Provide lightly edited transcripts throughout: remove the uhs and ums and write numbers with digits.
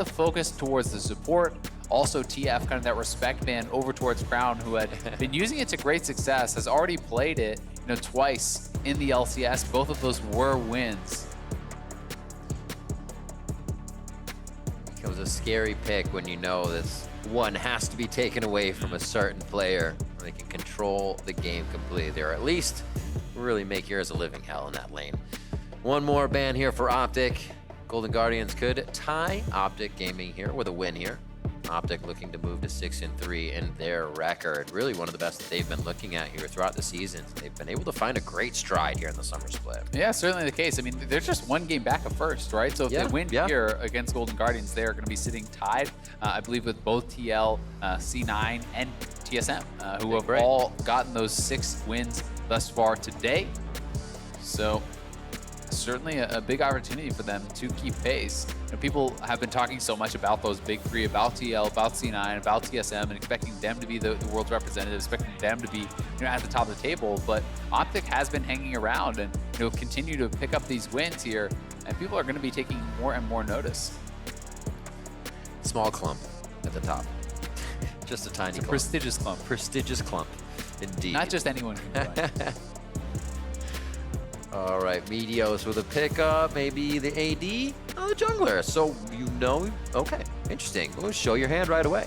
the focus towards the support. Also TF, kind of that respect band over towards Crown, who had been using it to great success, has already played it, twice in the LCS. Both of those were wins. Becomes a scary pick when you know this one has to be taken away from a certain player. They can control the game completely, or at least really make yours a living hell in that lane. One more ban here for OpTic. Golden Guardians could tie OpTic Gaming here with a win here. OpTic looking to move to 6-3 in their record. Really one of the best that they've been looking at here throughout the season. They've been able to find a great stride here in the summer split. Yeah, certainly the case. I mean, they're just one game back of first, right? So if they win here against Golden Guardians, they're going to be sitting tied, I believe, with both TL, C9, and TSM, who have all gotten those 6 wins thus far today. So certainly a big opportunity for them to keep pace. People have been talking so much about those big 3, about TL, about C9, about TSM, and expecting them to be the world's representatives, expecting them to be at the top of the table. But OpTic has been hanging around and continue to pick up these wins here, and people are going to be taking more and more notice. Small clump at the top. Just a tiny clump. Prestigious clump. Prestigious clump, indeed. Not just anyone can join. All right, meteos with a pickup, maybe the AD, the jungler. So okay, interesting. We'll show your hand right away.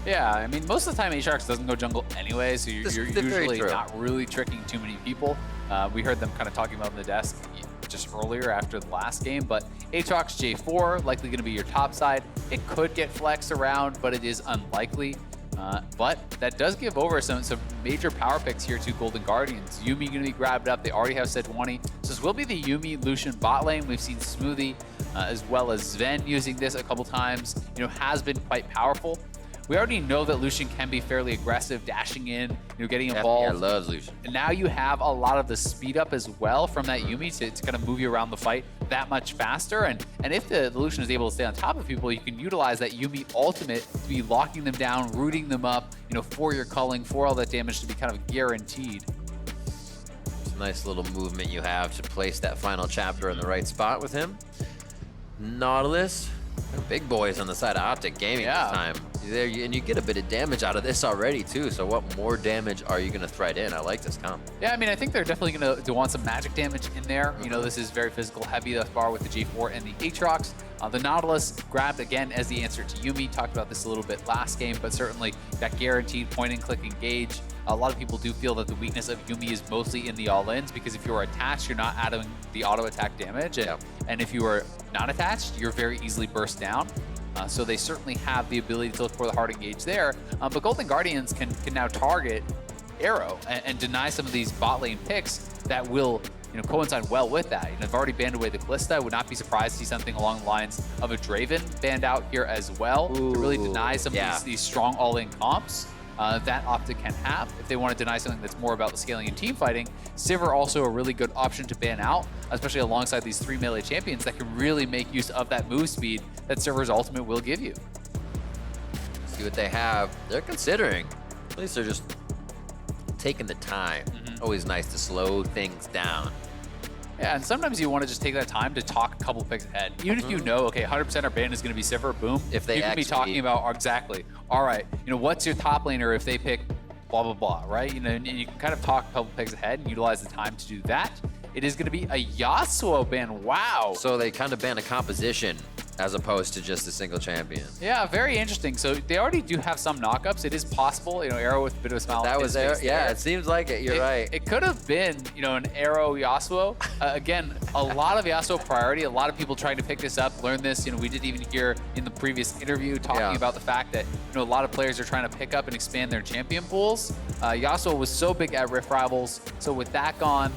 Yeah, I mean, most of the time Aatrox doesn't go jungle anyway, so you're usually not really tricking too many people. We heard them kind of talking about on the desk just earlier after the last game, but Aatrox J4 likely going to be your top side. It could get flexed around, but it is unlikely. But that does give over some major power picks here to Golden Guardians. Yuumi going to be grabbed up. They already have Sejuani. So this will be the Yuumi Lucian bot lane. We've seen Smoothie as well as Sven using this a couple times. Has been quite powerful. We already know that Lucian can be fairly aggressive, dashing in, getting involved. Yeah, I love Lucian. And now you have a lot of the speed up as well from that Yuumi to kind of move you around the fight that much faster. And if the Lucian is able to stay on top of people, you can utilize that Yuumi ultimate to be locking them down, rooting them up, for your culling, for all that damage to be kind of guaranteed. It's a nice little movement you have to place that final chapter in the right spot with him. Nautilus. Big boys on the side of OpTic Gaming this time. And you get a bit of damage out of this already too, so what more damage are you going to thread in? I like this comp. Yeah, I mean, I think they're definitely going to want some magic damage in there. This is very physical heavy thus far with the G4 and the Aatrox. The Nautilus grabbed again as the answer to Yuumi. Talked about this a little bit last game, but certainly that guaranteed point and click engage. A lot of people do feel that the weakness of Yuumi is mostly in the all-ins, because if you're attached, you're not adding the auto attack damage. And if you are not attached, you're very easily burst down. So they certainly have the ability to look for the hard engage there. But Golden Guardians can now target Arrow and deny some of these bot lane picks that will coincide well with that. They've already banned away the Callista. I would not be surprised to see something along the lines of a Draven banned out here as well to really deny some of these strong all-in comps that OpTic can have if they want to deny something that's more about the scaling and team fighting. Sivir also a really good option to ban out, especially alongside these 3 melee champions that can really make use of that move speed that Sivir's ultimate will give you. See what they have. They're considering. At least they're just taking the time. Always nice to slow things down. Yeah, and sometimes you want to just take that time to talk a couple picks ahead. Even if okay, 100% our ban is going to be Sivir, boom. If they you can be talking about, exactly, all right, what's your top laner if they pick blah, blah, blah, right? And you can kind of talk a couple picks ahead and utilize the time to do that. It is going to be a Yasuo ban, wow. So they kind of ban a composition as opposed to just a single champion. Yeah, very interesting. So they already do have some knockups. It is possible, Arrow with a bit of a smile. That was Arrow, yeah, it seems like it, you're right. It could have been, an Arrow Yasuo. Again, a lot of Yasuo priority, a lot of people trying to pick this up, learn this. We did even hear in the previous interview talking about the fact that, a lot of players are trying to pick up and expand their champion pools. Yasuo was so big at Rift Rivals, so with that gone,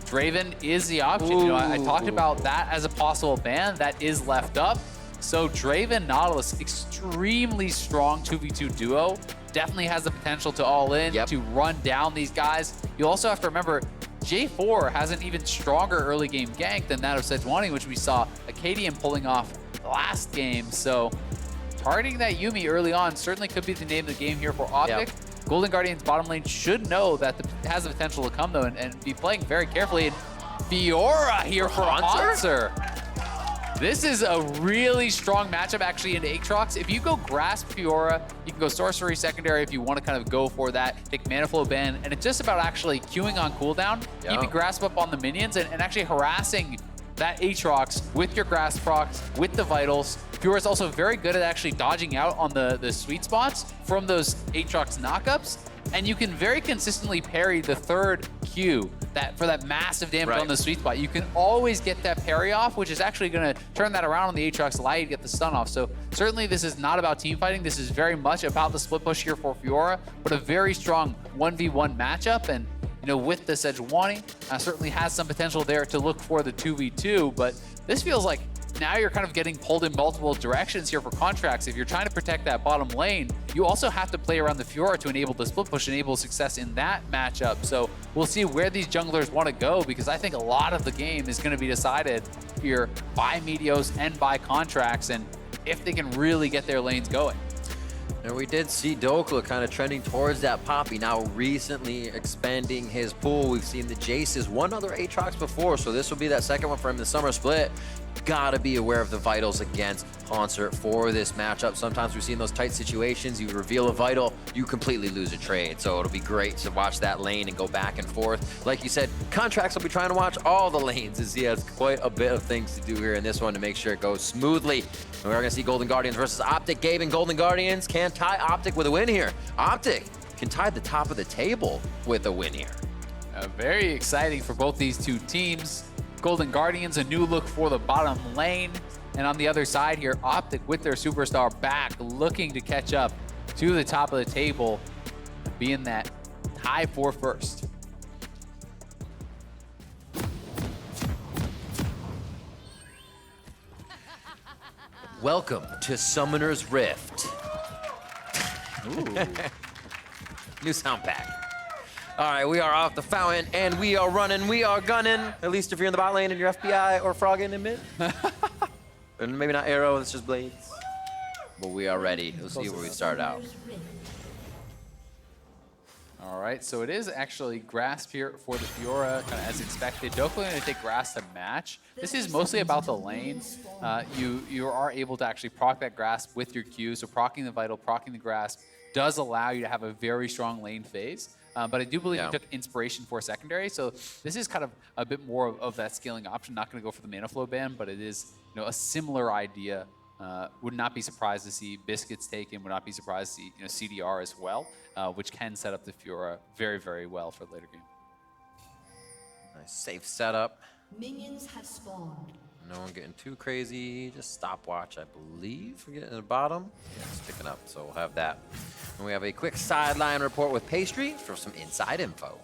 Draven is the option. I talked about that as a possible ban. That is left up. So Draven Nautilus, extremely strong 2v2 duo. Definitely has the potential to all in, to run down these guys. You also have to remember, J4 has an even stronger early game gank than that of Sejuani, which we saw Acadian pulling off last game. So targeting that Yuumi early on certainly could be the name of the game here for OpTic. Golden Guardians bottom lane should know that it has the potential to come though, and be playing very carefully. And Fiora here for Hauntzer. This is a really strong matchup actually into Aatrox. If you go Grasp Fiora, you can go Sorcery Secondary if you want to kind of go for that, take Mana Flow Ban, and it's just about actually queuing on cooldown, keeping Grasp up on the minions, and actually harassing that Aatrox with your Grasp procs, with the Vitals. Fiora is also very good at actually dodging out on the sweet spots from those Aatrox knockups, and you can very consistently parry the third Q for that massive damage on the sweet spot. You can always get that parry off, which is actually going to turn that around on the Aatrox, allow you to get the stun off. So certainly this is not about team fighting. This is very much about the split push here for Fiora, but a very strong 1v1 matchup. And you know, with the Sejuani, certainly has some potential there to look for the 2v2, but this feels like now you're kind of getting pulled in multiple directions here for Contractz. If you're trying to protect that bottom lane, you also have to play around the Fiora to enable the split push, enable success in that matchup. So we'll see where these junglers want to go, because I think a lot of the game is going to be decided here by Meteos and by Contractz, and if they can really get their lanes going. And we did see Dhokla kind of trending towards that Poppy, now recently expanding his pool. We've seen the Jaces, one other Aatrox before, so this will be that second one for him in the summer split. Gotta be aware of the Vitals against Hauntzer for this matchup. Sometimes we've seen those tight situations, you reveal a Vital, you completely lose a trade. So it'll be great to watch that lane and go back and forth. Like you said, Contractz will be trying to watch all the lanes, as he has quite a bit of things to do here in this one to make sure it goes smoothly. And we're gonna see Golden Guardians versus OpTic Gaming. Golden Guardians can tie OpTic with a win here. OpTic can tie the top of the table with a win here. Very exciting for both these two teams. Golden Guardians, a new look for the bottom lane. And on the other side here, OpTic with their superstar back, looking to catch up to the top of the table, being that tie for first. Welcome to Summoner's Rift. Ooh. New sound pack. All right, we are off the fountain, and we are running, we are gunning. At least if you're in the bot lane and you're FBI or Froggen in mid. And maybe not arrow, it's just blades. But we are ready. Let's see where we start out. All right, so it is actually Grasp here for the Fiora, kind of as expected. Dhokla going to take Grasp to match. This is mostly about the lane. You are able to actually proc that Grasp with your Q, so procking the Vital, procking the Grasp does allow you to have a very strong lane phase. But I do believe you took Inspiration for secondary, so this is kind of a bit more of that scaling option. Not going to go for the Mana Flow ban, but it is a similar idea. Would not be surprised to see Biscuits taken. Would not be surprised to see CDR as well, which can set up the Fiora very, very well for the later game. Nice safe setup. Minions have spawned. No one getting too crazy. Just stopwatch, I believe. We're getting to the bottom. Yeah, it's picking up, so we'll have that. And we have a quick sideline report with Pastry for some inside info.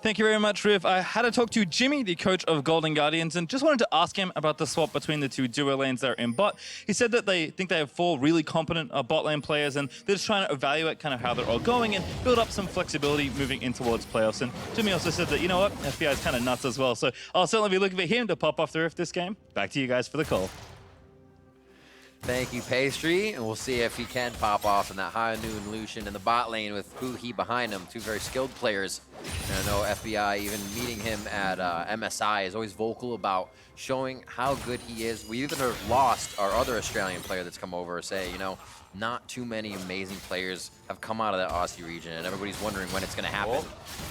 Thank you very much, Riv. I had to talk to Jimmy, the coach of Golden Guardians, and just wanted to ask him about the swap between the two duo lanes there in bot. He said that they think they have 4 really competent bot lane players, and they're just trying to evaluate kind of how they're all going and build up some flexibility moving in towards playoffs. And Jimmy also said that, you know what, FBI is kind of nuts as well. So I'll certainly be looking for him to pop off the Rift this game. Back to you guys for the call. Thank you, Pastry, and we'll see if he can pop off in that high noon Lucian in the bot lane with Huhi behind him. 2 very skilled players. And I know FBI, even meeting him at MSI, is always vocal about showing how good he is. We even have lost our other Australian player that's come over, say, not too many amazing players have come out of that Aussie region, and everybody's wondering when it's going to happen.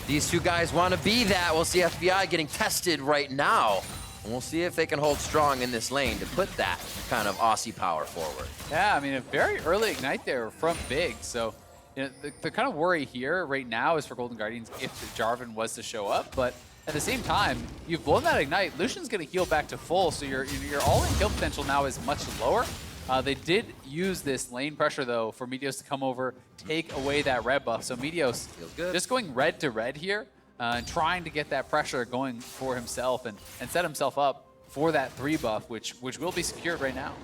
These 2 guys want to be that. We'll see FBI getting tested right now. And we'll see if they can hold strong in this lane to put that kind of Aussie power forward. Yeah, I mean, a very early ignite there from Big. So the kind of worry here right now is for Golden Guardians if Jarvan was to show up. But at the same time, you've blown that ignite. Lucian's going to heal back to full, so your all-in kill potential now is much lower. They did use this lane pressure, though, for Meteos to come over, take away that red buff. So Meteos just going red to red here. And trying to get that pressure going for himself and set himself up for that 3 buff, which will be secured right now.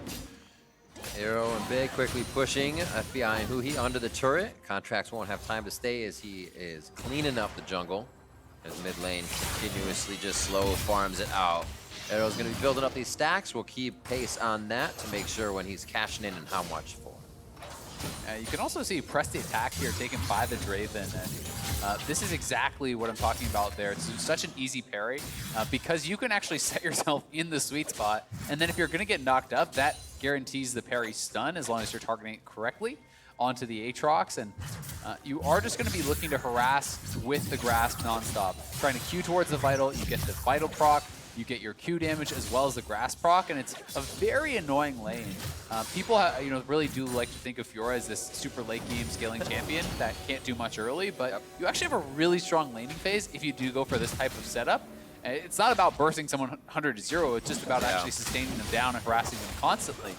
Arrow and Big quickly pushing FBI and Huhi under the turret. Contractz won't have time to stay as he is cleaning up the jungle. As mid lane continuously just slow farms it out. Arrow's going to be building up these stacks. We'll keep pace on that to make sure when he's cashing in and how much for. You can also see press the attack here taken by the Draven. And this is exactly what I'm talking about there. It's such an easy parry because you can actually set yourself in the sweet spot. And then if you're going to get knocked up, that guarantees the parry stun as long as you're targeting it correctly onto the Aatrox. And you are just going to be looking to harass with the grasp nonstop. Trying to Q towards the Vital, you get the Vital proc, you get your Q damage as well as the grasp proc, and it's a very annoying lane. People really do like to think of Fiora as this super late game scaling champion that can't do much early, but you actually have a really strong laning phase if you do go for this type of setup. It's not about bursting someone 100 to 0, it's just about actually sustaining them down and harassing them constantly.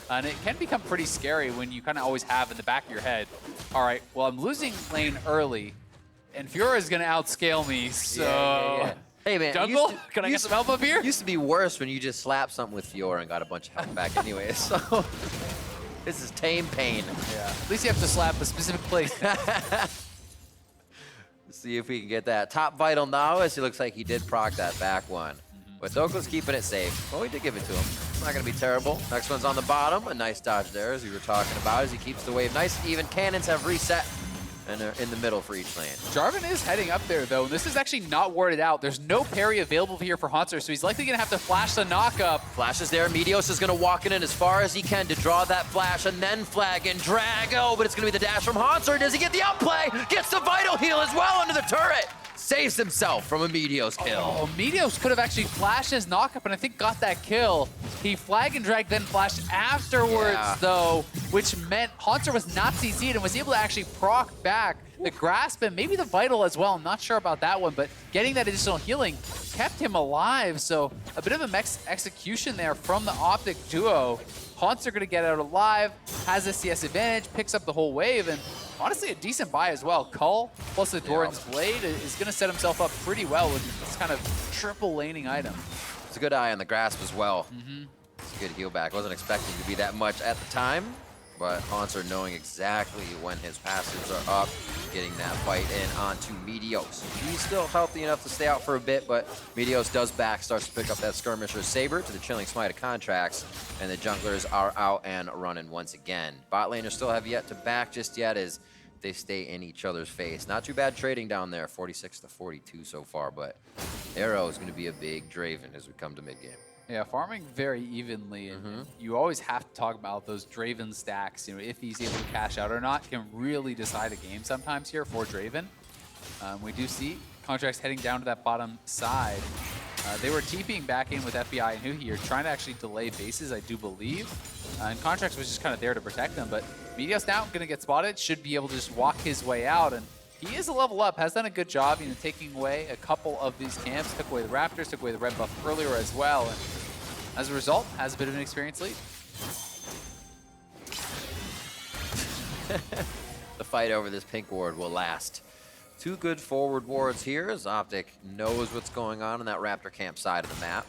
And it can become pretty scary when you kind of always have in the back of your head, all right, well, I'm losing lane early, and Fiora is going to outscale me, so... Hey man, Jungle, can I get some help up here? Used to be worse when you just slapped something with Fiora and got a bunch of health back anyway, so... This is tame pain. Yeah. At least you have to slap a specific place. See if we can get that top Vital now, as he looks like he did proc that back one. But Dhokla's keeping it safe. Well, we did give it to him. It's not going to be terrible. Next one's on the bottom. A nice dodge there, as we were talking about, as he keeps the wave nice. Even cannons have reset and are in the middle for each lane. Jarvan is heading up there, though, and this is actually not warded out. There's no parry available here for Hauntzer, so he's likely going to have to flash the knock-up. Flash is there. Meteos is going to walk in as far as he can to draw that flash and then flag and drag. Oh, but it's going to be the dash from Hauntzer. Does he get the outplay? Gets the Vital heal as well under the turret. Saves himself from a Meteos kill. Oh, Meteos could have actually flashed his knock-up and I think got that kill. He flag and drag, then flashed afterwards, though, which meant Hauntzer was not CC'd and was able to actually proc back the grasp and maybe the Vital as well. I'm not sure about that one, but getting that additional healing kept him alive. So a bit of a execution there from the OpTic duo. Hauntzer going to get out alive, has a CS advantage, picks up the whole wave, and honestly a decent buy as well. Cull plus the Doran's Blade is going to set himself up pretty well with this kind of triple laning item. It's a good eye on the grasp as well. It's a good heal back. Wasn't expecting to be that much at the time, but Hauntzer knowing exactly when his passives are up, getting that fight in onto Meteos. He's still healthy enough to stay out for a bit, but Meteos does back, starts to pick up that Skirmisher Saber to the Chilling Smite of Contractz, and the junglers are out and running once again. Bot laners still have yet to back just yet as they stay in each other's face. Not too bad trading down there, 46 to 42 so far, but Arrow is going to be a big Draven as we come to mid-game. Yeah, farming very evenly, and you always have to talk about those Draven stacks. You know, if he's able to cash out or not can really decide a game sometimes here for Draven. We do see Contractz heading down to that bottom side. They were TPing back in with FBI and Huhi here, trying to actually delay bases, I do believe. And Contractz was just kind of there to protect them, but Meteos now going to get spotted, should be able to just walk his way out, and he is a level up, has done a good job, taking away a couple of these camps, took away the Raptors, took away the red buff earlier as well, and as a result, has a bit of an experience lead. The fight over this pink ward will last. Two good forward wards here as OpTic knows what's going on that Raptor camp side of the map.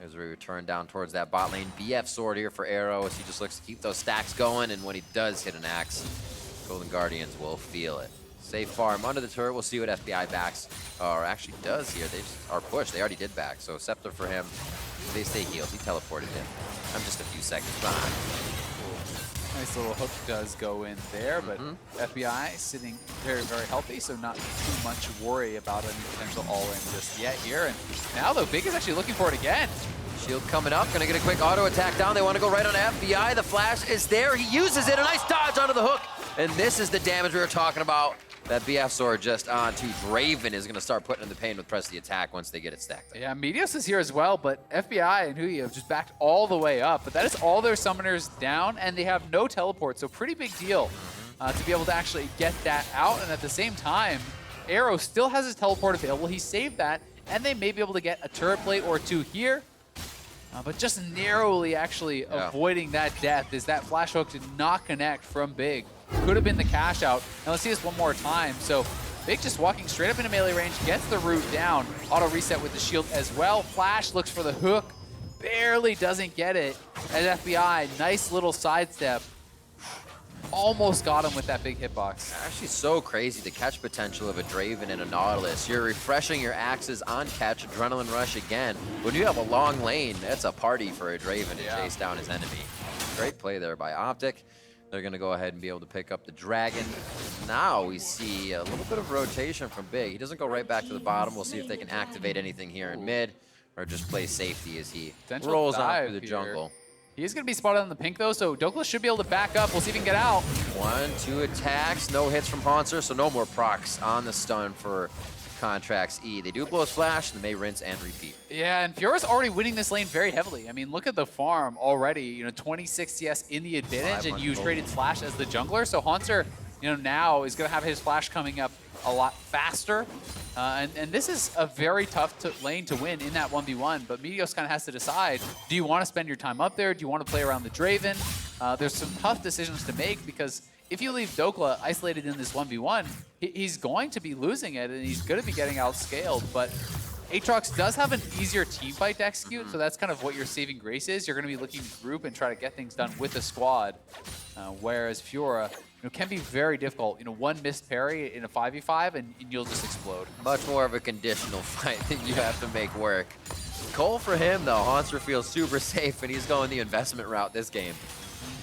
As we return down towards that bot lane. BF sword here for Arrow as he just looks to keep those stacks going, and when he does hit an axe, Golden Guardians will feel it. Safe farm under the turret. We'll see what FBI backs, or actually does here. They just are pushed. They already did back, so Scepter for him. They stay healed. He teleported in. I'm just a few seconds behind. Nice little hook does go in there, but FBI sitting very, very healthy, so not too much worry about any potential all-in just yet here. And now, though, Big is actually looking for it again. Shield coming up, gonna get a quick auto attack down. They want to go right on FBI. The flash is there. He uses it. A nice dodge onto the hook. And this is the damage we were talking about. That BF sword just onto Draven is going to start putting in the pain with press the attack once they get it stacked up. Yeah, Meteos is here as well, but FBI and Huhi have just backed all the way up. But that is all their summoners down, and they have no teleport, so pretty big deal to be able to actually get that out. And at the same time, Arrow still has his teleport available. He saved that, and they may be able to get a turret plate or two here. But just narrowly actually avoiding that death as that flash hook did not connect from Big. Could have been the cash out. Now let's see this one more time. So Big just walking straight up into melee range, gets the root down. Auto reset with the shield as well. Flash looks for the hook, barely doesn't get it. As FBI, nice little sidestep. Almost got him with that big hitbox. Actually so crazy, the catch potential of a Draven and a Nautilus. You're refreshing your axes on catch, Adrenaline Rush again. When you have a long lane, that's a party for a Draven to chase down his enemy. Great play there by OpTic. They're going to go ahead and be able to pick up the Dragon. Now we see a little bit of rotation from Big. He doesn't go right back to the bottom. We'll see if they can activate anything here in mid or just play safety as he Potential rolls on dive through the here. jungle. He is going to be spotted on the pink, though, so Dhokla should be able to back up. We'll see if he can get out. 1, 2 attacks, no hits from Hauntzer, so no more procs on the stun for Contractz E. They do blow his flash, and they may rinse and repeat. Yeah, and Fiora's already winning this lane very heavily. I mean, look at the farm already. You know, 26 CS in the advantage, and you traded Flash as the jungler. So Hauntzer, you know, now is going to have his Flash coming up a lot faster. And this is a very tough lane to win in that 1v1, but meteos kind of has to decide, do you want to spend your time up there? Do you want to play around the Draven? There's some tough decisions to make because if you leave Dhokla isolated in this 1v1, he's going to be losing it and he's going to be getting outscaled. But Aatrox does have an easier team fight to execute, so that's kind of what your saving grace is. You're going to be looking to group and try to get things done with the squad, whereas Fiora can be very difficult. You know, one missed parry in a 5v5 and you'll just explode. Much more of a conditional fight that you have to make work. Cole for him, though. Hauntzer feels super safe, and he's going the investment route this game.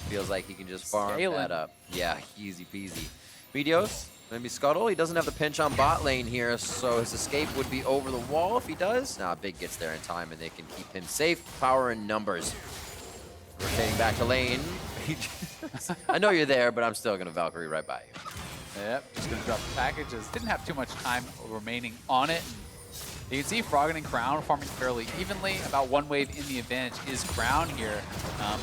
Feels like he can just farm that up. Yeah, easy peasy. meteos, maybe Scuttle. He doesn't have the pinch on bot lane here, so his escape would be over the wall if he does. Nah, Big gets there in time, and they can keep him safe. Power in numbers. Rotating back to lane. I know you're there, but I'm still going to Valkyrie right by you. Yep, just going to drop the packages. Didn't have too much time remaining on it. You can see Froggen and Crown farming fairly evenly. About one wave in the advantage is Crown here.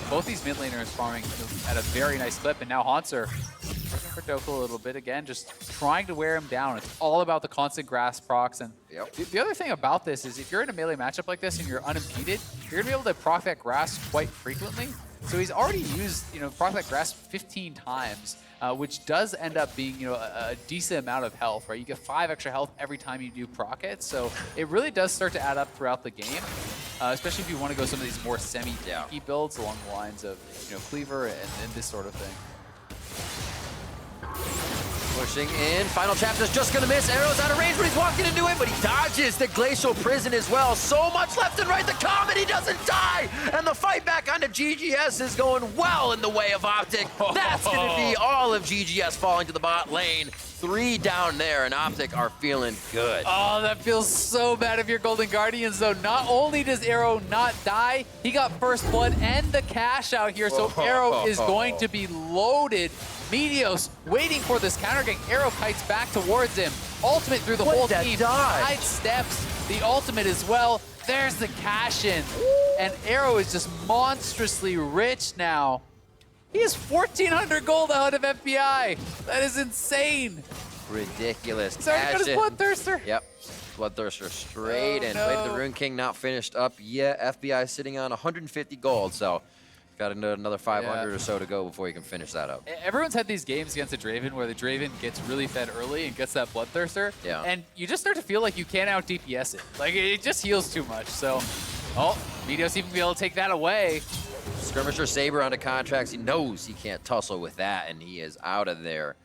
Both these mid laners farming at a very nice clip, and now Hauntzer looking for Dhokla a little bit again, just trying to wear him down. It's all about the constant grass procs. And the other thing about this is if you're in a melee matchup like this and you're unimpeded, you're going to be able to proc that grass quite frequently. So he's already used, proc that grass 15 times, which does end up being, a decent amount of health, right? You get 5 extra health every time you do proc it. So it really does start to add up throughout the game, especially if you want to go some of these more semi-tanky builds along the lines of, Cleaver and this sort of thing. Pushing in, final chapter's just gonna miss. Arrow's out of range, but he's walking into it, but he dodges the glacial prison as well. So much left and right, the Comet, he doesn't die! And the fight back onto GGS is going well in the way of OpTic. That's gonna be all of GGS falling to the bot lane. 3 down there, and OpTic are feeling good. Oh, that feels so bad if you're Golden Guardians, though. Not only does Arrow not die, he got first blood and the cash out here, so Arrow is going to be loaded. meteos waiting for this counter gang. Arrow kites back towards him. Ultimate through the whole team. Side steps the ultimate as well. There's the cash in. And Arrow is just monstrously rich now. He has 1,400 gold ahead of FBI. That is insane. Ridiculous. He's already got his Bloodthirster. Yep. Bloodthirster straight in. Wait, the Rune King not finished up yet. FBI sitting on 150 gold, so got another 500 or so to go before you can finish that up. Everyone's had these games against the Draven where the Draven gets really fed early and gets that Bloodthirster. Yeah. And you just start to feel like you can't out DPS it. Like, it just heals too much. So, meteos even be able to take that away. Skirmisher Saber onto Contractz. He knows he can't tussle with that, and he is out of there.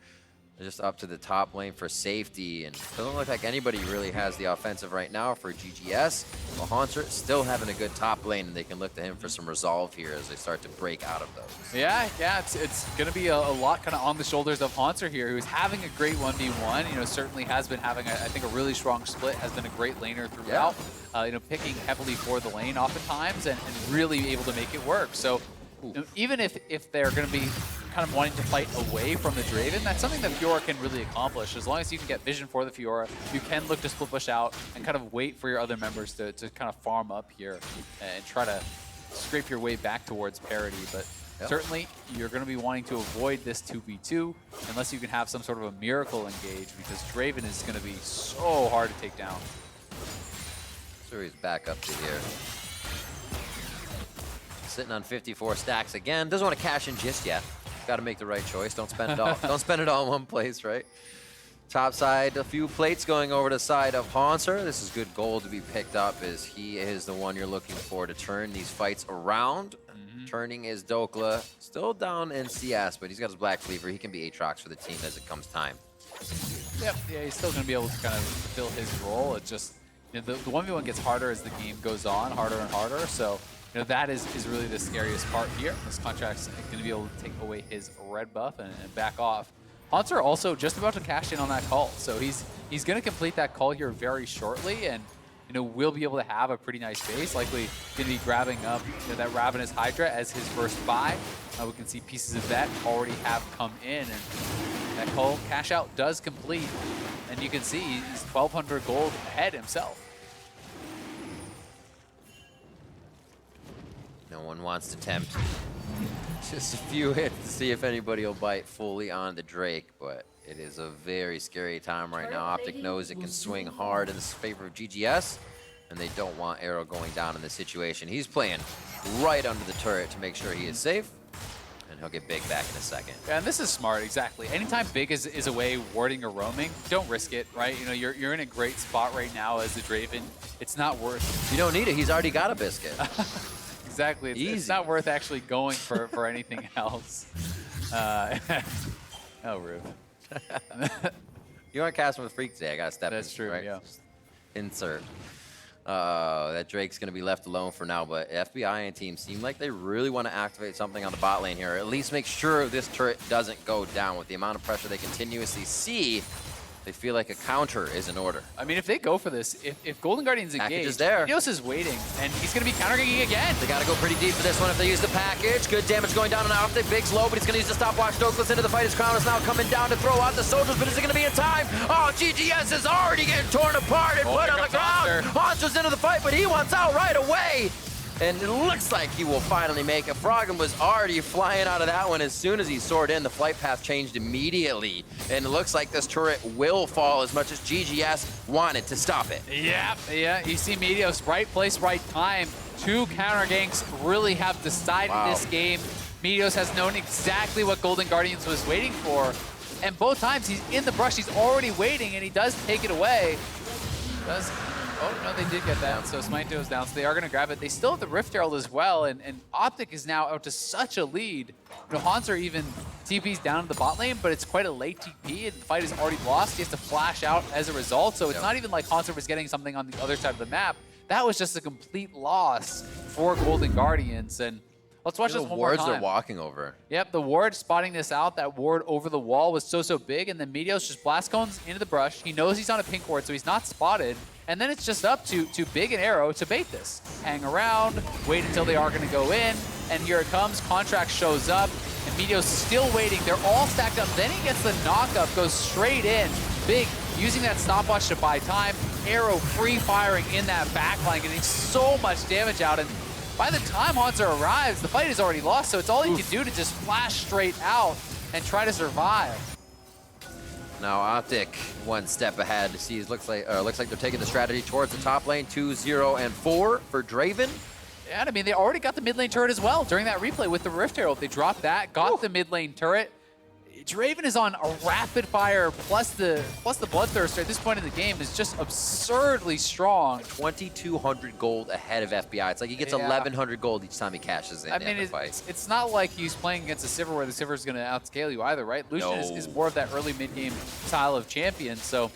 Just up to the top lane for safety, and doesn't look like anybody really has the offensive right now for GGS. Well, Hauntzer still having a good top lane, and they can look to him for some resolve here as they start to break out of those. Yeah, it's going to be a lot kind of on the shoulders of Hauntzer here, who's having a great 1v1. Certainly has been having, I think, a really strong split, has been a great laner throughout. Picking heavily for the lane oftentimes and really able to make it work. So even if they're going to be kind of wanting to fight away from the Draven, that's something that Fiora can really accomplish. As long as you can get vision for the Fiora, you can look to split push out and kind of wait for your other members to kind of farm up here and try to scrape your way back towards parity. But certainly you're going to be wanting to avoid this 2v2 unless you can have some sort of a miracle engage, because Draven is going to be so hard to take down. So he's back up to here. Sitting on 54 stacks again. Doesn't want to cash in just yet. Got to make the right choice. Don't spend it all. Don't spend it all in one place, right? Top side, a few plates going over to the side of Hauntzer. This is good gold to be picked up, as he is the one you're looking for to turn these fights around. Turning is Dhokla. Still down in CS, but he's got his Black Cleaver. He can be Aatrox for the team as it comes time. Yep, yeah, he's still going to be able to kind of fulfill his role. It's just, the 1v1 gets harder as the game goes on, harder and harder. So You know, that is really the scariest part here. This Contract's going to be able to take away his red buff and back off. Hauntzer also just about to cash in on that call, so he's going to complete that call here very shortly, and you know, we'll be able to have a pretty nice base. Likely going to be grabbing up, you know, that Ravenous Hydra as his first buy. We can see pieces of that already have come in, and that call cash out does complete, and you can see he's 1,200 gold ahead himself. No one wants to tempt. Just a few hits to see if anybody will bite fully on the Drake, but it is a very scary time right now. OpTic knows it can swing hard in favor of GGS, and they don't want Arrow going down in this situation. He's playing right under the turret to make sure he is safe, and he'll get Big back in a second. Yeah, and this is smart, exactly. Anytime Big is away warding or roaming, don't risk it, right? You know, you're in a great spot right now as the Draven. It's not worth. You don't need it. He's already got a biscuit. Exactly. It's not worth actually going for anything else. Oh, rude. You aren't casting with Freak today. I gotta step in. That's true, right? yeah. Insert. That Drake's gonna be left alone for now, but FBI and team seem like they really want to activate something on the bot lane here, or at least make sure this turret doesn't go down. With the amount of pressure they continuously see, they feel like a counter is in order. I mean, if they go for this, if Golden Guardian's engaged, meteos is waiting, and he's going to be counter-ganking again. They got to go pretty deep for this one if they use the package. Good damage going down on OpTic. Big's low, but he's going to use the stopwatch. Dhokla into the fight. His crown is now coming down to throw out the soldiers, but is it going to be in time? Oh, GGS is already getting torn apart and put on the ground. Hauntzer's into the fight, but he wants out right away. And it looks like he will finally make it. Froggen was already flying out of that one as soon as he soared in. The flight path changed immediately. And it looks like this turret will fall as much as GGS wanted to stop it. Yeah. You see meteos, right place, right time. Two counter ganks really have decided this game. Meteos has known exactly what Golden Guardians was waiting for. And both times he's in the brush, he's already waiting, and he does take it away. Oh, no, they did get that. So Smite goes down, so they are going to grab it. They still have the Rift Herald as well, and OpTic is now out to such a lead. You know, Hauntzer even TP's down to the bot lane, but it's quite a late TP, and the fight is already lost. He has to flash out as a result, so it's not even like Hauntzer was getting something on the other side of the map. That was just a complete loss for Golden Guardians, and let's watch this one more time. The wards they're walking over. Yep, the ward spotting this out. That ward over the wall was so big, and then Meteos just blast cones into the brush. He knows he's on a pink ward, so he's not spotted. And then it's just up to Big and Arrow to bait this. Hang around, wait until they are going to go in, and here it comes. Contractz shows up, and Meteos still waiting. They're all stacked up. Then he gets the knock-up, goes straight in. Big using that stopwatch to buy time. Arrow free-firing in that backline, getting so much damage out. And by the time Hauntzer arrives, the fight is already lost, so it's all he can do to just flash straight out and try to survive. Now OpTic one step ahead. See, it looks like they're taking the strategy towards the top lane. 2-0 and 4 for Draven. Yeah, I mean, they already got the mid lane turret as well during that replay with the Rift Herald. They dropped that, got the mid lane turret. Draven is on a rapid fire, plus the Bloodthirster at this point in the game is just absurdly strong. 2,200 gold ahead of FBI. It's like he gets 1,100 gold each time he cashes in. I mean, it's not like he's playing against a Sivir where the Sivir is going to outscale you either, right? Lucian is more of that early mid-game style of champion, so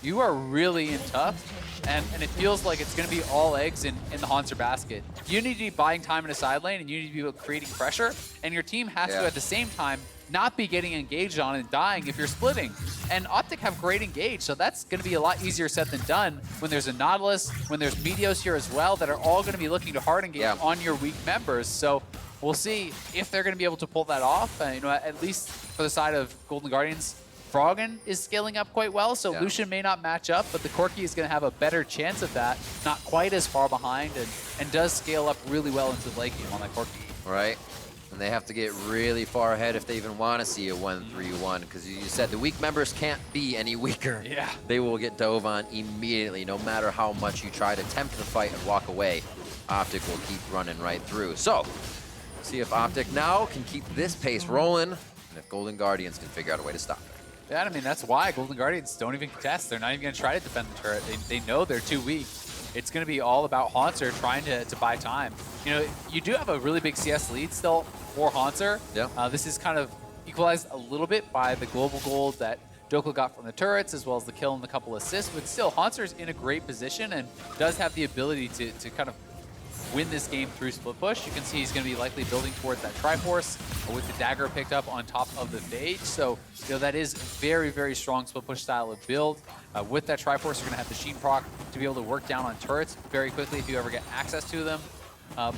you are really in tough, and it feels like it's going to be all eggs in the Hauntzer basket. You need to be buying time in a side lane, and you need to be creating pressure, and your team has to, at the same time, not be getting engaged on and dying if you're splitting. And OpTic have great engage, so that's going to be a lot easier said than done when there's a Nautilus, when there's Meteos here as well that are all going to be looking to hard engage on your weak members. So we'll see if they're going to be able to pull that off. You know, at least for the side of Golden Guardians, Froggen is scaling up quite well, so Lucian may not match up, but the Corki is going to have a better chance of that, not quite as far behind, and does scale up really well into the late game on that Corki. Right. And they have to get really far ahead if they even want to see a 1-3-1, because you said the weak members can't be any weaker. Yeah. They will get dove on immediately, no matter how much you try to tempt the fight and walk away. OpTic will keep running right through. So, see if OpTic now can keep this pace rolling, and if Golden Guardians can figure out a way to stop it. Yeah, I mean, that's why Golden Guardians don't even contest. They're not even going to try to defend the turret. They know they're too weak. It's going to be all about Hauntzer trying to buy time. You know, you do have a really big CS lead still for Hauntzer. Yeah. This is kind of equalized a little bit by the global gold that Dhokla got from the turrets, as well as the kill and a couple assists. But still, Hauntzer's in a great position and does have the ability to kind of win this game through split push. You can see he's going to be likely building towards that Triforce with the dagger picked up on top of the Phage. So, you know, that is very, very strong split push style of build. With that Triforce, you're going to have the Sheen proc to be able to work down on turrets very quickly if you ever get access to them.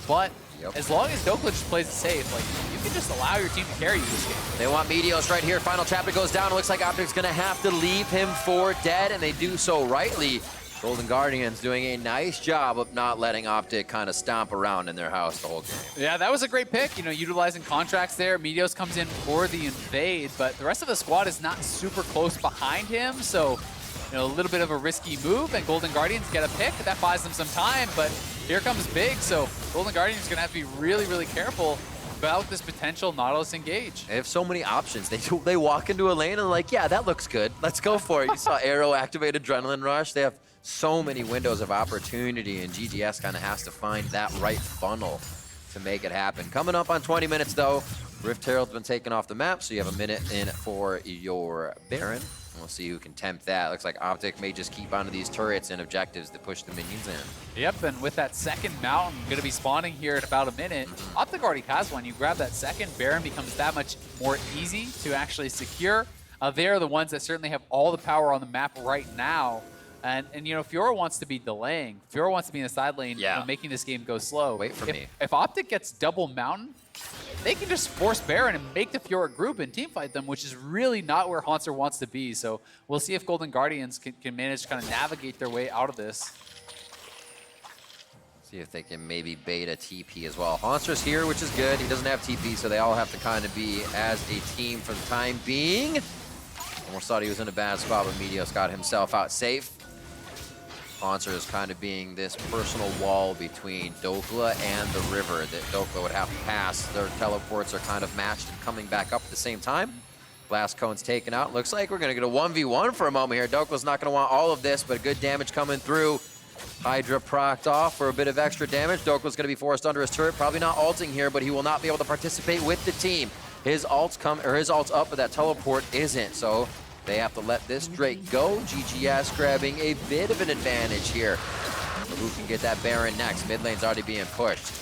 But as long as Dhokla just plays it safe, like, you can just allow your team to carry you this game. They want Meteos right here. Final chapter goes down. It looks like OpTic's going to have to leave him for dead, and they do so rightly. Golden Guardians doing a nice job of not letting OpTic kind of stomp around in their house the whole game. Yeah, that was a great pick, you know, utilizing Contractz there. Meteos comes in for the invade, but the rest of the squad is not super close behind him, so, you know, a little bit of a risky move, and Golden Guardians get a pick. That buys them some time, but here comes Big, so Golden Guardians is going to have to be really, really careful about this potential Nautilus engage. They have so many options. They walk into a lane and they're like, yeah, that looks good. Let's go for it. You saw Arrow activate Adrenaline Rush. They have so many windows of opportunity, and GGS kind of has to find that right funnel to make it happen. Coming up on 20 minutes, though, Rift Herald's been taken off the map, so you have a minute in for your Baron. We'll see who can tempt that. Looks like OpTic may just keep onto these turrets and objectives to push the minions in. Yep, and with that second mountain going to be spawning here in about a minute, OpTic already has one. You grab that second, Baron becomes that much more easy to actually secure. They are the ones that certainly have all the power on the map right now. And you know, Fiora wants to be delaying. Fiora wants to be in the side lane, you know, making this game go slow. Wait for me. If OpTic gets double mountain, they can just force Baron and make the Fiora group and teamfight them, which is really not where Hauntzer wants to be. So we'll see if Golden Guardians can manage to kind of navigate their way out of this. See if they can maybe bait a TP as well. Hauntzer's here, which is good. He doesn't have TP, so they all have to kind of be as a team for the time being. Almost thought he was in a bad spot, but Meteos got himself out safe. Hauntzer is kind of being this personal wall between Dhokla and the river that Dhokla would have to pass. Their teleports are kind of matched and coming back up at the same time. Blast cone's taken out. Looks like we're going to get a 1v1 for a moment here. Dokla's not going to want all of this, but good damage coming through. Hydra procced off for a bit of extra damage. Dokla's going to be forced under his turret. Probably not ulting here, but he will not be able to participate with the team. His ult's up, but that teleport isn't. So they have to let this Drake go. GGS grabbing a bit of an advantage here. Who can get that Baron next? Mid lane's already being pushed.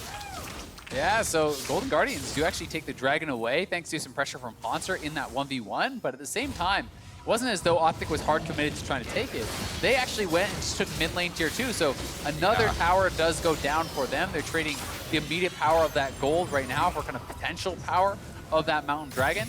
Yeah, so Golden Guardians do actually take the Dragon away thanks to some pressure from Hauntzer in that 1v1, but at the same time, it wasn't as though OpTic was hard committed to trying to take it. They actually went and just took mid lane tier 2, so another tower does go down for them. They're trading the immediate power of that gold right now for kind of potential power of that Mountain Dragon.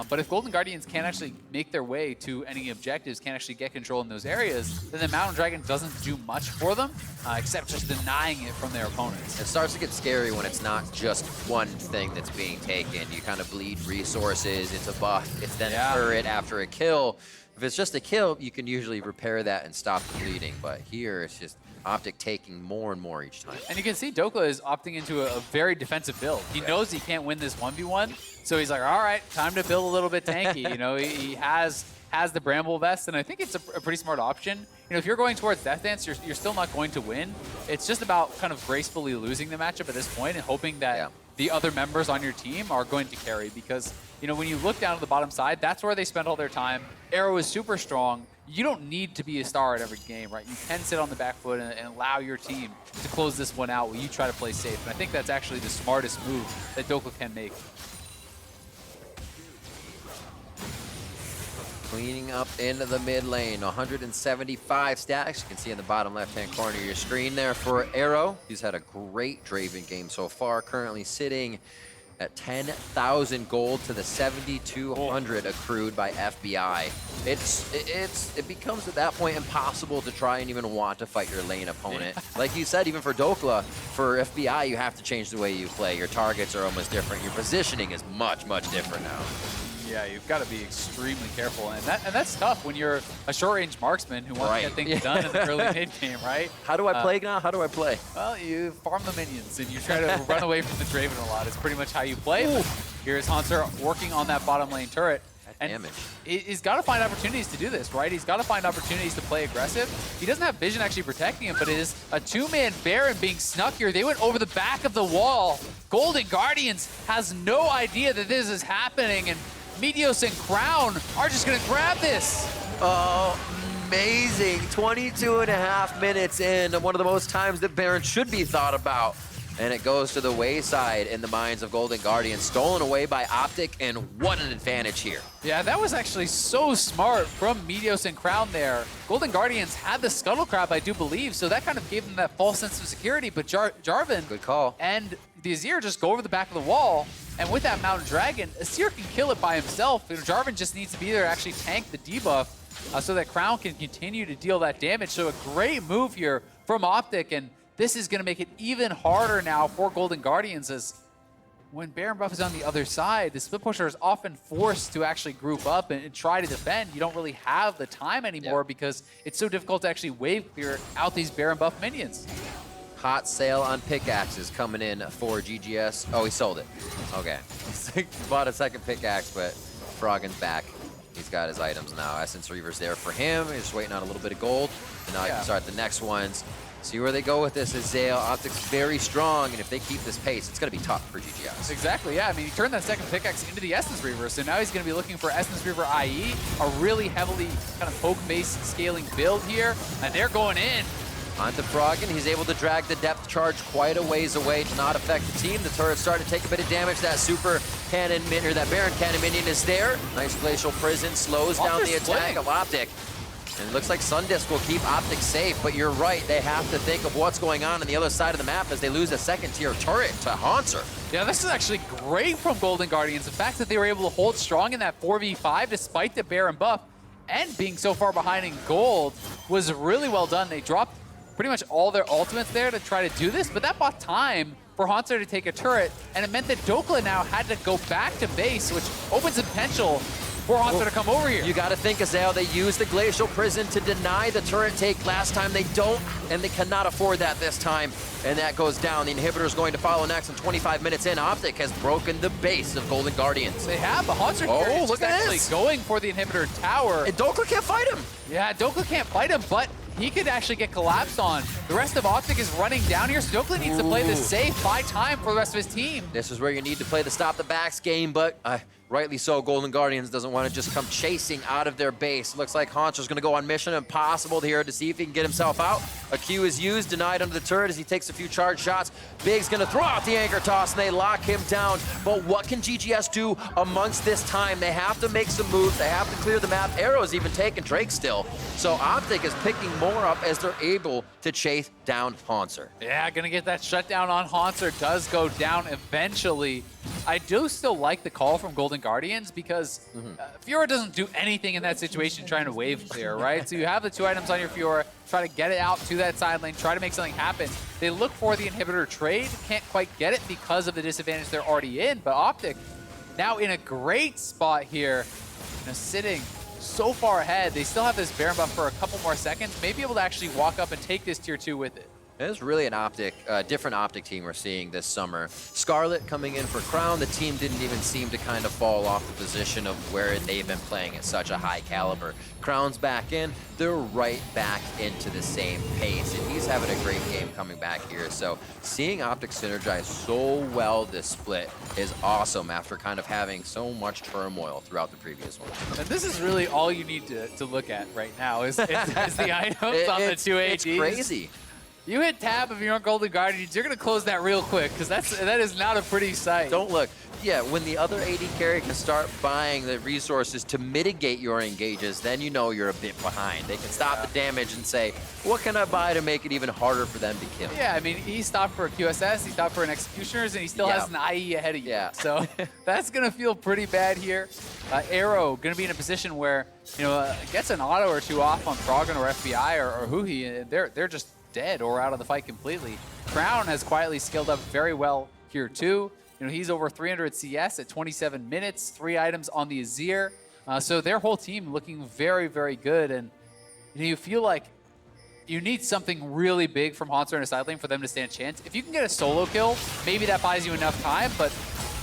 But if Golden Guardians can't actually make their way to any objectives, can't actually get control in those areas, then the Mountain Dragon doesn't do much for them, except just denying it from their opponents. It starts to get scary when it's not just one thing that's being taken. You kind of bleed resources, it's a buff, it's then a turret after a kill. If it's just a kill, you can usually repair that and stop the bleeding, but here it's just OpTic taking more and more each time. And you can see Dhokla is opting into a very defensive build. He knows he can't win this 1v1, so he's like, all right, time to build a little bit tanky. You know, he has the Bramble Vest, and I think it's a pretty smart option. You know, if you're going towards Death Dance, you're still not going to win. It's just about kind of gracefully losing the matchup at this point and hoping that the other members on your team are going to carry, because, you know, when you look down at the bottom side, that's where they spend all their time. Arrow is super strong. You don't need to be a star at every game, right? You can sit on the back foot and allow your team to close this one out while you try to play safe. And I think that's actually the smartest move that Dhokla can make. Cleaning up into the mid lane, 175 stacks. You can see in the bottom left-hand corner of your screen there for Arrow. He's had a great Draven game so far, currently sitting at 10,000 gold to the 7,200 accrued by FBI. It becomes at that point impossible to try and even want to fight your lane opponent. Like you said, even for Dhokla, for FBI, you have to change the way you play. Your targets are almost different. Your positioning is much, much different now. Yeah, you've got to be extremely careful, and that's tough when you're a short-range marksman who wants to get things done in the early mid game, right? How do I play now? How do I play? Well, you farm the minions and you try to run away from the Draven a lot. It's pretty much how you play. But here's Hauntzer working on that bottom lane turret. And he's got to find opportunities to do this, right? He's got to find opportunities to play aggressive. He doesn't have vision actually protecting him, but it is a two-man Baron being snuck here. They went over the back of the wall. Golden Guardians has no idea that this is happening, and Meteos and Crown are just going to grab this. Oh, amazing. 22.5 minutes in, one of the most times that Baron should be thought about. And it goes to the wayside in the minds of Golden Guardians, stolen away by OpTic, and what an advantage here. Yeah, that was actually so smart from Meteos and Crown there. Golden Guardians had the Scuttle Crab, I do believe, so that kind of gave them that false sense of security, but Jarvan Good call. and the Azir just go over the back of the wall, and with that Mountain Dragon, Azir can kill it by himself. You know, Jarvan just needs to be there to actually tank the debuff so that Crown can continue to deal that damage. So a great move here from OpTic, and this is going to make it even harder now for Golden Guardians, as when Baron buff is on the other side, the split pusher is often forced to actually group up and try to defend. You don't really have the time anymore because it's so difficult to actually wave clear out these Baron buff minions. Hot sale on pickaxes coming in for GGS. Oh, he sold it. Okay. He bought a second pickaxe, but Froggen's back. He's got his items now. Essence Reaver's there for him. He's just waiting on a little bit of gold. And now he can start the next ones. See where they go with this. Azael, OpTic's very strong, and if they keep this pace, it's going to be tough for GGS. Exactly, yeah. I mean, he turned that second pickaxe into the Essence Reaver, so now he's going to be looking for Essence Reaver IE, a really heavily kind of poke-based scaling build here, and they're going in. Onto Froggen, he's able to drag the depth charge quite a ways away to not affect the team. The turret's starting to take a bit of damage. That super cannon minion, or that Baron cannon minion is there. Nice Glacial Prison slows down the attack of OpTic. And it looks like Sundisk will keep OpTic safe, but you're right, they have to think of what's going on the other side of the map as they lose a second-tier turret to Hauntzer. Yeah, this is actually great from Golden Guardians. The fact that they were able to hold strong in that 4v5 despite the Baron buff and being so far behind in gold was really well done. They dropped pretty much all their ultimates there to try to do this, but that bought time for Hauntzer to take a turret, and it meant that Dhokla now had to go back to base, which opens the potential for Hauntzer to come over here. You got to think, Azael, they used the Glacial Prison to deny the turret take last time. They don't, and they cannot afford that this time. And that goes down. The inhibitor is going to follow next, and 25 minutes in, OpTic has broken the base of Golden Guardians. They have, but Hauntzer here is look at actually this. going for the inhibitor tower. And Dhokla can't fight him. Yeah, Dhokla can't fight him, but he could actually get collapsed on. The rest of OpTic is running down here, so Dhokla needs to play this safe, buy time for the rest of his team. This is where you need to play the stop the backs game, but rightly so, Golden Guardians doesn't want to just come chasing out of their base. Looks like Hauntzer's going to go on Mission Impossible here to see if he can get himself out. A Q is used, denied under the turret as he takes a few charge shots. Big's going to throw out the anchor toss, and they lock him down. But what can GGS do amongst this time? They have to make some moves. They have to clear the map. Arrow's even taking Drake still. So OpTic is picking more up as they're able to chase down Hauntzer. Yeah, gonna get that shutdown on Hauntzer. Does go down eventually. I do still like the call from Golden Guardians because Fiora doesn't do anything in that situation trying to wave clear, right? So you have the 2 items on your Fiora, try to get it out to that side lane, try to make something happen. They look for the inhibitor trade, can't quite get it because of the disadvantage they're already in, but OpTic now in a great spot here, sitting so far ahead. They still have this Baron buff for a couple more seconds, may be able to actually walk up and take this tier 2 with it. It's really an different OpTic team we're seeing this summer. Scarlet coming in for Crown. The team didn't even seem to kind of fall off the position of where they've been playing at such a high caliber. Crown's back in. They're right back into the same pace, and he's having a great game coming back here. So seeing OpTic synergize so well this split is awesome after kind of having so much turmoil throughout the previous one. And this is really all you need to look at right now is the items on the 2 ADs. It's crazy. You hit tab if you're on Golden Guardians, you're going to close that real quick because that is not a pretty sight. Don't look. Yeah, when the other AD carry can start buying the resources to mitigate your engages, then you know you're a bit behind. They can stop the damage and say, what can I buy to make it even harder for them to kill? Yeah, I mean, he stopped for a QSS, he stopped for an Executioners, and he still has an IE ahead of you. Yeah. So that's going to feel pretty bad here. Arrow going to be in a position where, gets an auto or 2 off on Froggen or FBI or Huhi, and they're just dead or out of the fight completely. Crown has quietly scaled up very well here too. He's over 300 CS at 27 minutes, 3 items on the Azir. So their whole team looking very, very good. And you feel like you need something really big from Hauntzer and a side lane for them to stand a chance. If you can get a solo kill, maybe that buys you enough time, but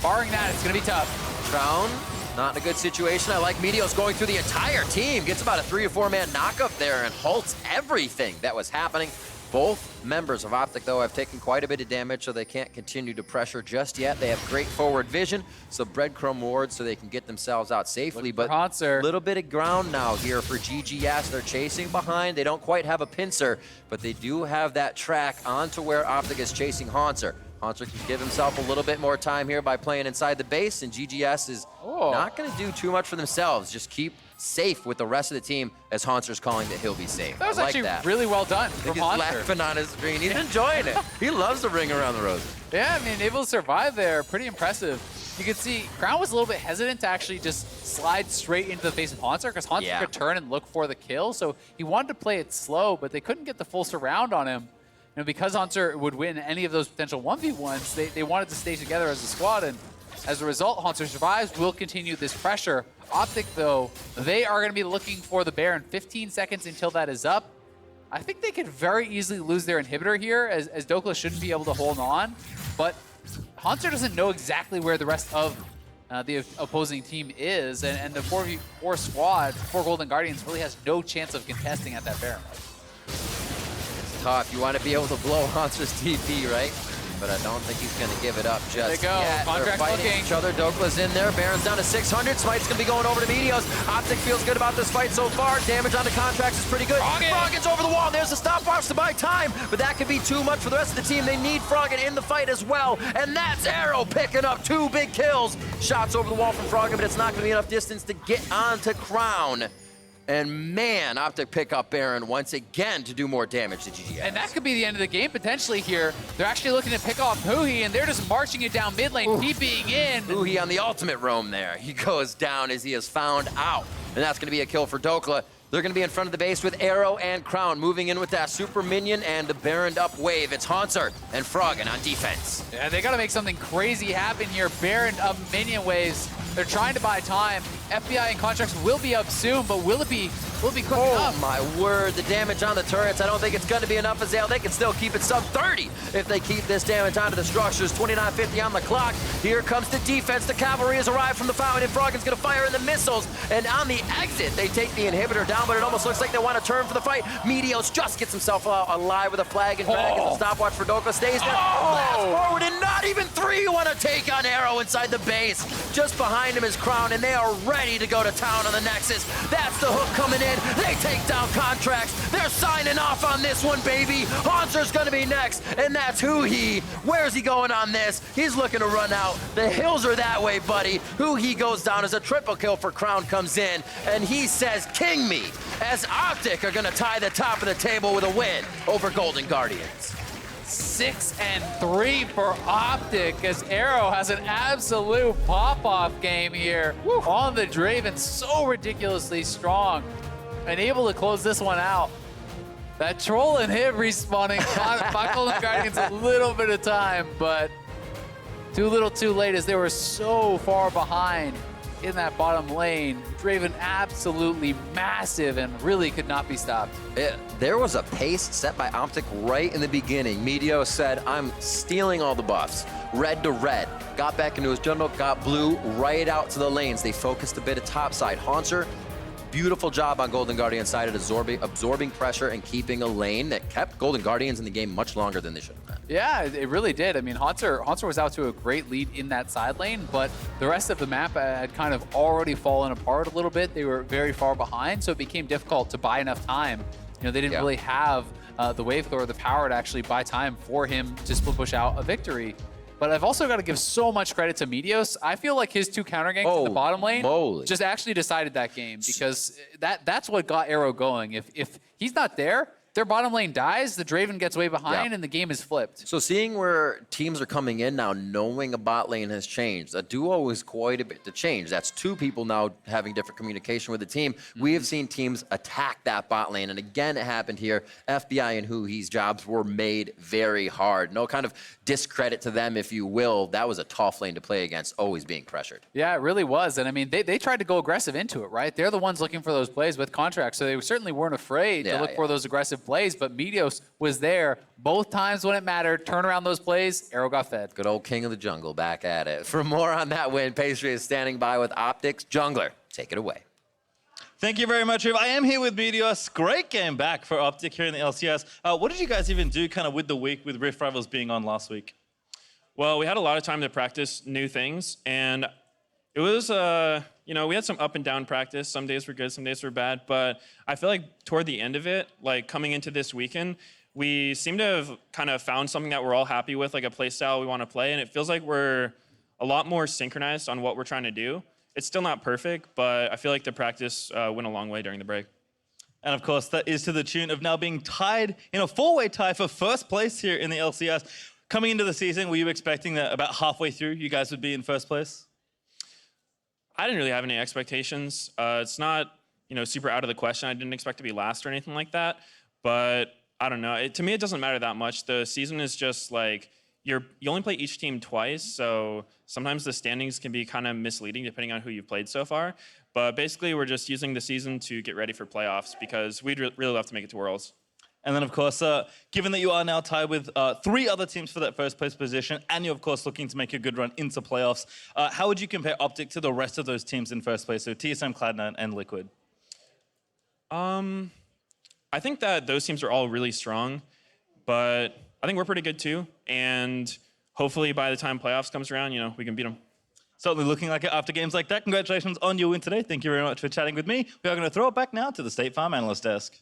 barring that, it's going to be tough. Crown, not in a good situation. I like Meteos going through the entire team. Gets about a 3 or 4 man knockup there and halts everything that was happening. Both members of OpTic, though, have taken quite a bit of damage, so they can't continue to pressure just yet. They have great forward vision, so breadcrumb wards so they can get themselves out safely. But a little bit of ground now here for GGS. They're chasing behind. They don't quite have a pincer, but they do have that track onto where OpTic is chasing Hauntzer. Hauntzer can give himself a little bit more time here by playing inside the base, and GGS is not going to do too much for themselves. Just keep safe with the rest of the team, as Hauntzer's calling that he'll be safe. That was actually really well done from He's Hauntzer. laughing on his screen. He's enjoying it. He loves the ring around the roses. Yeah, I mean, able to survive there, pretty impressive. You can see Crown was a little bit hesitant to actually just slide straight into the face of Hauntzer, because Hauntzer could turn and look for the kill, so he wanted to play it slow, but they couldn't get the full surround on him. You know, because Hauntzer would win any of those potential 1v1s, they wanted to stay together as a squad, and as a result, Hauntzer survives, will continue this pressure. OpTic, though, they are going to be looking for the Baron. 15 seconds until that is up. I think they could very easily lose their inhibitor here, as Dhokla shouldn't be able to hold on, but Hauntzer doesn't know exactly where the rest of the opposing team is, and the 4v4 squad for Golden Guardians really has no chance of contesting at that Baron. Tough. You want to be able to blow Hauntzer's TP, right? But I don't think he's going to give it up just yet. They're fighting each other. Dhokla's in there. Baron's down to 600. Smite's going to be going over to meteos. OpTic feels good about this fight so far. Damage on the Contractz is pretty good. Froggen's over the wall. There's a stopwatch to buy time, but that could be too much for the rest of the team. They need Froggen in the fight as well, and that's Arrow picking up 2 big kills. Shots over the wall from Froggen, but it's not going to be enough distance to get onto Crown. And man, OpTic pick up Baron once again to do more damage to GGS. And that could be the end of the game potentially here. They're actually looking to pick off Huhi, and they're just marching it down mid lane, TPing in. Huhi on the ultimate roam there. He goes down as he is found out. And that's going to be a kill for Dhokla. They're going to be in front of the base with Arrow and Crown moving in with that super minion and the Baroned up wave. It's Hauntzer and Froggen on defense. Yeah, they got to make something crazy happen here. Baroned up minion waves. They're trying to buy time. FBI and Contractz will be up soon, but will it be cooking up? Oh my word, the damage on the turrets. I don't think it's going to be enough, Azael. They can still keep it sub 30 if they keep this damage onto the structures. 29:50 on the clock. Here comes the defense. The cavalry has arrived from the fountain, and Froggen's going to fire in the missiles. And on the exit, they take the inhibitor down, but it almost looks like they want to turn for the fight. Meteos just gets himself alive with a flag and drag. The stopwatch for Dhokla stays there. Blast forward, and not even 3 want to take on Arrow inside the base. Just behind him is Crown, and they are ready to go to town on the Nexus. That's the hook coming in. They take down Contractz. They're signing off on this one, baby. Hauntzer's gonna be next, and that's Huhi. Where's he going on this? He's looking to run out. The hills are that way, buddy. Huhi goes down as a triple kill for Crown comes in, and he says, "King me," as OpTic are gonna tie the top of the table with a win over Golden Guardians. 6-3 for OpTic, as Arrow has an absolute pop-off game here on the Draven. So ridiculously strong and able to close this one out. That troll and him respawning bought Golden Guardians a little bit of time, but too little too late, as they were so far behind in that bottom lane. Draven absolutely massive and really could not be stopped. There was a pace set by OpTic right in the beginning. Meteos said, "I'm stealing all the buffs." Red to red. Got back into his jungle, got blue right out to the lanes. They focused a bit of topside. Hauntzer, beautiful job on Golden Guardians side at absorbing pressure and keeping a lane that kept Golden Guardians in the game much longer than they should have been. Yeah, it really did. I mean, Hauntzer was out to a great lead in that side lane, but the rest of the map had kind of already fallen apart a little bit. They were very far behind, so it became difficult to buy enough time. You know, they didn't really have the wave thrower, the power to actually buy time for him to split push out a victory. But I've also got to give so much credit to Meteos. I feel like his 2 counter ganks in the bottom lane just actually decided that game, because that's what got Arrow going. If he's not there, their bottom lane dies, the Draven gets way behind, and the game is flipped. So seeing where teams are coming in now, knowing a bot lane has changed, a duo is quite a bit to change. That's 2 people now having different communication with the team. We have seen teams attack that bot lane, and again, it happened here. FBI and Huhi's jobs were made very hard. No kind of discredit to them, if you will. That was a tough lane to play against, always being pressured. Yeah, it really was. And I mean, they tried to go aggressive into it, right? They're the ones looking for those plays with Contractz, so they certainly weren't afraid to look for those aggressive plays, but Meteos was there both times when it mattered. Turn around those plays, Arrow got fed. Good old king of the jungle back at it. For more on that win, Pastry is standing by with OpTic's jungler. Take it away. Thank you very much, Riv. I am here with Meteos. Great game back for OpTic here in the LCS. What did you guys even do kind of with the week with Rift Rivals being on last week? Well, we had a lot of time to practice new things, and it was, you know, we had some up and down practice. Some days were good, some days were bad, but I feel like toward the end of it, like coming into this weekend, we seem to have kind of found something that we're all happy with, like a play style we want to play, and it feels like we're a lot more synchronized on what we're trying to do. It's still not perfect, but I feel like the practice went a long way during the break. And of course, that is to the tune of now being tied in a four-way tie for first place here in the LCS. Coming into the season, were you expecting that about halfway through you guys would be in first place? I didn't really have any expectations. It's not, you know, super out of the question. I didn't expect to be last or anything like that, but I don't know. To me, it doesn't matter that much. The season is just like, you only play each team twice, so sometimes the standings can be kind of misleading depending on who you've played so far. But basically, we're just using the season to get ready for playoffs because we'd really love to make it to Worlds. And then, of course, given that you are now tied with 3 other teams for that first place position, and you're, of course, looking to make a good run into playoffs, how would you compare OpTic to the rest of those teams in first place, so TSM, Cloud9, and Liquid? I think that those teams are all really strong, but I think we're pretty good too. And hopefully by the time playoffs comes around, you know, we can beat them. Certainly looking like it after games like that. Congratulations on your win today. Thank you very much for chatting with me. We are going to throw it back now to the State Farm Analyst Desk.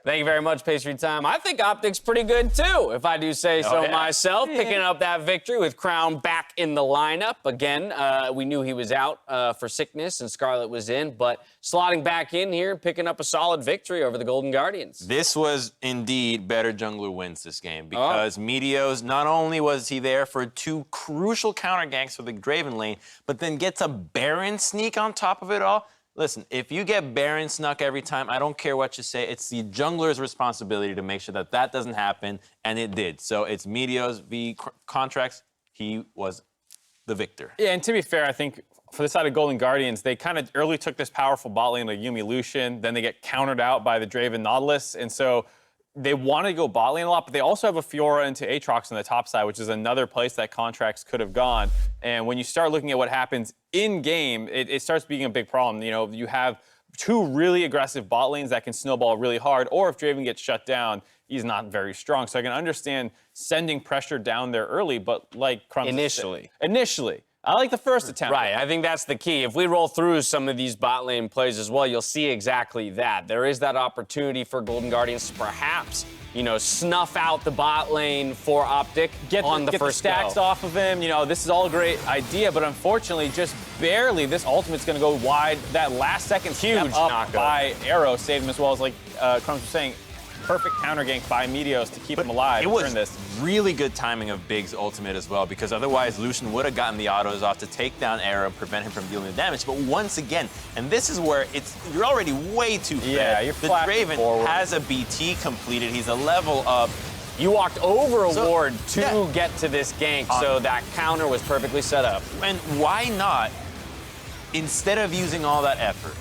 Thank you very much, Pastry Time. I think OpTic's pretty good, too, if I do say so myself. Picking up that victory with Crown back in the lineup. Again, we knew he was out for sickness and Scarlet was in, but slotting back in here and picking up a solid victory over the Golden Guardians. This was indeed better jungler wins this game because meteos, not only was he there for 2 crucial counter ganks for the Draven lane, but then gets a Baron sneak on top of it all. Listen, if you get Baron snuck every time, I don't care what you say. It's the jungler's responsibility to make sure that that doesn't happen, and it did. So it's Meteos v Contractz. He was the victor. Yeah, and to be fair, I think for the side of Golden Guardians, they kind of early took this powerful bot lane like Yuumi Lucian, then they get countered out by the Draven Nautilus, and so they wanted to go bot lane a lot, but they also have a Fiora into Aatrox on the top side, which is another place that Contractz could have gone. And when you start looking at what happens in-game, it starts being a big problem. You know, you have 2 really aggressive bot lanes that can snowball really hard, or if Draven gets shut down, he's not very strong. So I can understand sending pressure down there early, but like Crumbs Initially. I like the first attempt. Right, I think that's the key. If we roll through some of these bot lane plays as well, you'll see exactly that. There is that opportunity for Golden Guardians to perhaps, you know, snuff out the bot lane for OpTic on the first stacks go. off of him. You know, this is all a great idea, but unfortunately, just barely, this ultimate's going to go wide. That last second Huge step up knockup by Arrow saved him as well as, like Crumbs was saying, perfect counter gank by Meteos to keep him alive during this. Really good timing of Big's ultimate as well, because otherwise Lucian would have gotten the autos off to take down Arrow, prevent him from dealing the damage. But once again, and this is where you're already way too fed. Yeah, you're the flashing Draven forward. has a BT completed. He's a level up. You walked over a ward to get to this gank, so that counter was perfectly set up. And why not, instead of using all that effort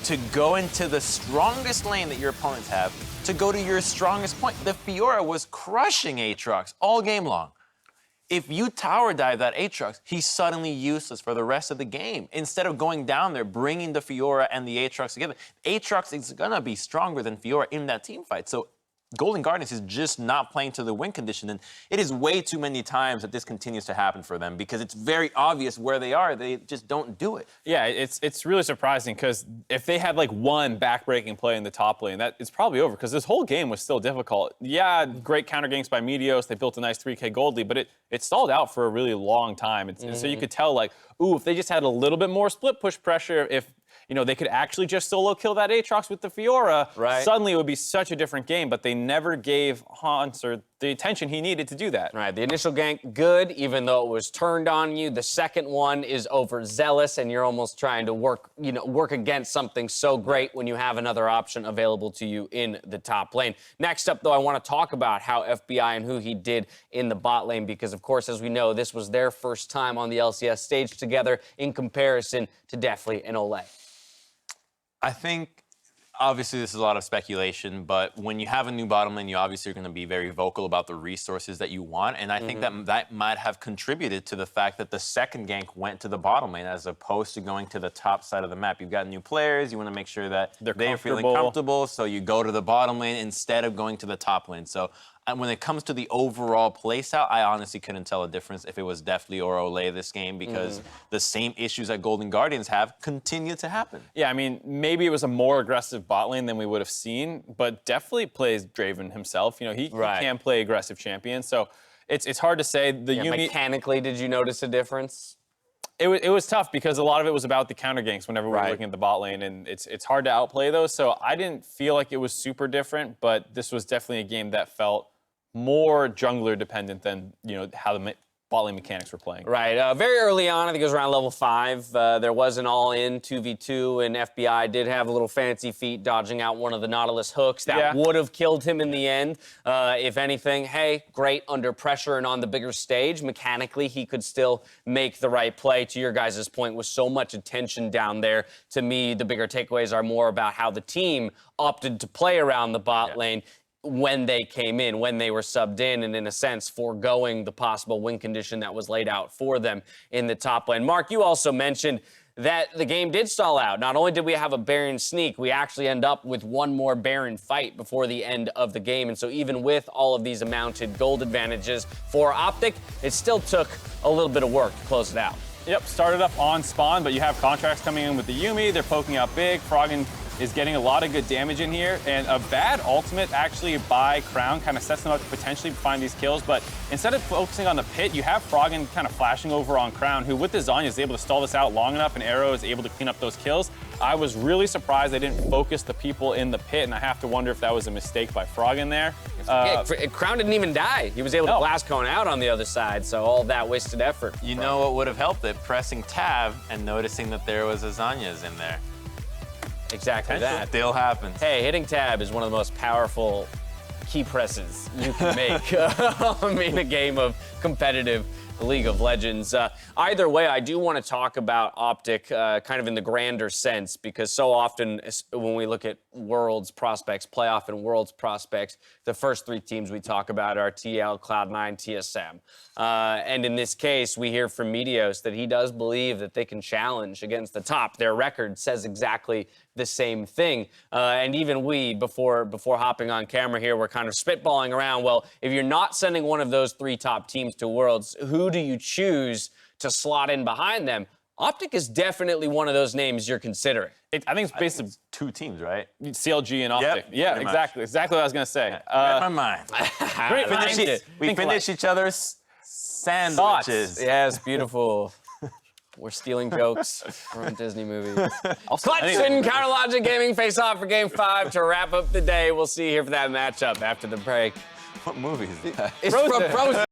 to go into the strongest lane that your opponents have, to go to your strongest point? The Fiora was crushing Aatrox all game long. If you tower dive that Aatrox, he's suddenly useless for the rest of the game. Instead of going down there, bringing the Fiora and the Aatrox together, Aatrox is gonna be stronger than Fiora in that team fight. So Golden Guardians is just not playing to the win condition, and it is way too many times that this continues to happen for them because it's very obvious where they are. They just don't do it. Yeah, it's really surprising because if they had like one backbreaking play in the top lane, that it's probably over because this whole game was still difficult. Yeah, great counter ganks by Meteos. They built a nice 3K gold lead, but it stalled out for a really long time. And so you could tell like, ooh, if they just had a little bit more split push pressure, if you know, they could actually just solo kill that Aatrox with the Fiora. Right. Suddenly it would be such a different game, but they never gave Hauntzer the attention he needed to do that. All right, the initial gank, good, even though it was turned on you. The second one is overzealous, and you're almost trying to work against something so great when you have another option available to you in the top lane. Next up, though, I want to talk about how FBI and Huhi did in the bot lane, because, of course, as we know, this was their first time on the LCS stage together in comparison to Deftly and Ole. I think Obviously, this is a lot of speculation, but when you have a new bottom lane, you obviously are going to be very vocal about the resources that you want, and I think that might have contributed to the fact that the second gank went to the bottom lane as opposed to going to the top side of the map. You've got new players, you want to make sure that they're feeling comfortable, so you go to the bottom lane instead of going to the top lane. So when it comes to the overall playstyle, I honestly couldn't tell a difference if it was Deftly or Olay this game because the same issues that Golden Guardians have continue to happen. Yeah, I mean, maybe it was a more aggressive bot lane than we would have seen, but definitely plays Draven himself. You know, he can play aggressive champion, so it's hard to say. Yuumi, mechanically, did you notice a difference? It was tough because a lot of it was about the counter ganks whenever we were looking at the bot lane, and it's hard to outplay those. So I didn't feel like it was super different, but this was definitely a game that felt more jungler dependent than how the bot lane mechanics were playing. Right. Very early on, I think it was around level 5, there was an all-in 2v2, and FBI did have a little fancy feat dodging out one of the Nautilus hooks. That would have killed him in the end. If anything, hey, great under pressure and on the bigger stage. Mechanically, he could still make the right play. To your guys' point, with so much attention down there, to me, the bigger takeaways are more about how the team opted to play around the bot lane when they came in, when they were subbed in, and in a sense, foregoing the possible win condition that was laid out for them in the top lane. Mark, you also mentioned that the game did stall out. Not only did we have a Baron sneak, we actually end up with one more Baron fight before the end of the game. And so even with all of these amounted gold advantages for OpTic, it still took a little bit of work to close it out. Yep, started up on spawn, but you have Contractz coming in with the Yuumi. They're poking out big. Froggen is getting a lot of good damage in here, and a bad ultimate actually by Crown kind of sets them up to potentially find these kills, but instead of focusing on the pit, you have Froggen kind of flashing over on Crown, who with the Zanya is able to stall this out long enough, and Arrow is able to clean up those kills. I was really surprised they didn't focus the people in the pit, and I have to wonder if that was a mistake by Froggen there. Crown didn't even die. He was able to blast Cone out on the other side, so all that wasted effort. You know what would have helped it? Pressing tab and noticing that there was a Zanya's in there. Exactly that. Still happens. Hey, hitting tab is one of the most powerful key presses you can make. I mean, a game of competitive League of Legends. Either way, I do want to talk about OpTic kind of in the grander sense, because so often when we look at Worlds prospects, playoff and Worlds prospects, the first 3 teams we talk about are TL, Cloud9, TSM. And in this case, we hear from Meteos that he does believe that they can challenge against the top. Their record says exactly the same thing. And even we, before hopping on camera here, we're kind of spitballing around. Well, if you're not sending one of those 3 top teams to Worlds, who do you choose to slot in behind them? OpTic is definitely one of those names you're considering. I think it's basically 2 teams, right? CLG and OpTic. Yep, yeah, pretty exactly. much. Exactly what I was going to say. Read my mind. Great. We finish each other's sandwiches. Yes, beautiful. We're stealing jokes from Disney movies. Clutch and Counterlogic Gaming face off for Game 5 to wrap up the day. We'll see you here for that matchup after the break. What movie is that? It's from Frozen.